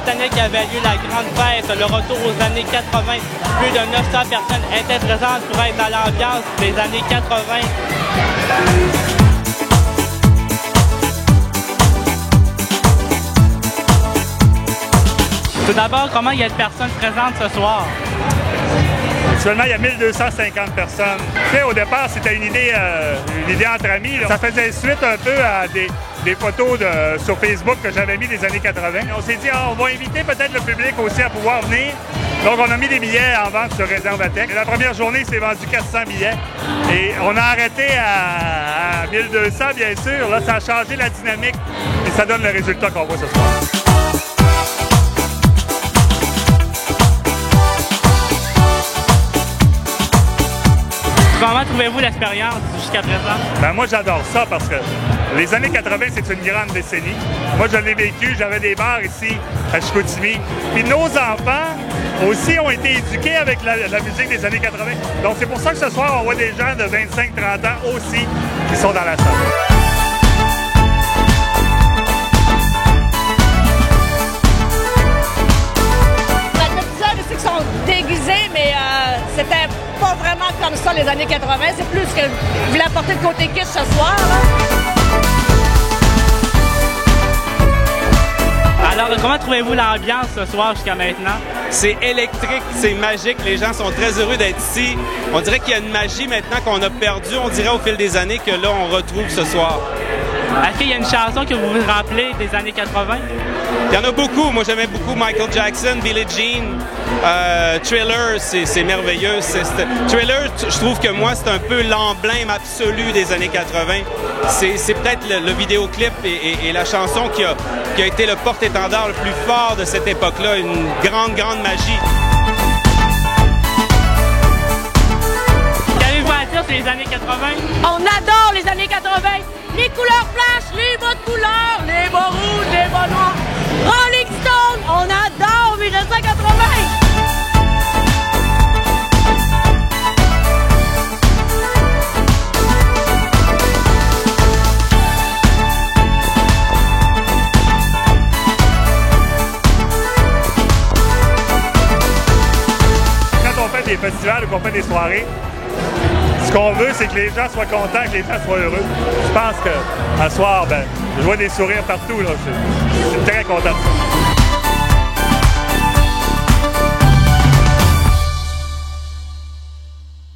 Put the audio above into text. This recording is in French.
cette année qu'avait lieu la grande fête, le retour aux années 80. Plus de 900 personnes étaient présentes pour être dans l'ambiance des années 80. Tout d'abord, comment il y a de personnes présentes ce soir? Actuellement, il y a 1250 personnes. Tu sais, au départ, c'était une idée entre amis. Là. Ça faisait suite un peu à des photos sur Facebook que j'avais mis des années 80. On s'est dit, on va inviter peut-être le public aussi à pouvoir venir. Donc, on a mis des billets en vente sur Réservatech. La première journée, c'est vendu 400 billets. Et on a arrêté à 1200, bien sûr. Là, ça a changé la dynamique et ça donne le résultat qu'on voit ce soir. Comment trouvez-vous l'expérience jusqu'à présent? Ben moi, j'adore ça parce que les années 80, c'est une grande décennie. Moi, je l'ai vécu. J'avais des bars ici à Chicoutimi. Puis nos enfants aussi ont été éduqués avec la musique des années 80. Donc, c'est pour ça que ce soir, on voit des gens de 25-30 ans aussi qui sont dans la salle. Qui sont déguisés, mais c'était pas vraiment comme ça les années 80. C'est plus que je voulais apporter le côté kitsch ce soir. Alors, comment trouvez-vous l'ambiance ce soir jusqu'à maintenant? C'est électrique, c'est magique. Les gens sont très heureux d'être ici. On dirait qu'il y a une magie maintenant qu'on a perdue, on dirait au fil des années, que là, on retrouve ce soir. Est-ce qu'il y a une chanson que vous vous rappelez des années 80? Il y en a beaucoup. Moi, j'aimais beaucoup Michael Jackson, Billie Jean, Thriller, c'est merveilleux. Thriller, je trouve que moi, c'est un peu l'emblème absolu des années 80. C'est peut-être le vidéoclip et la chanson qui a été le porte-étendard le plus fort de cette époque-là. Une grande, grande magie. Qu'avez-vous à dire sur les années 80? On adore les années 80. Les couleurs flash, les bas de couleur, les bas rouges, les bas noirs. Rolling Stone, on adore 1980. Quand on fait des festivals ou qu'on fait des soirées, ce qu'on veut, c'est que les gens soient contents, que les gens soient heureux. Je pense qu'à soir, je vois des sourires partout. Je suis très content de ça.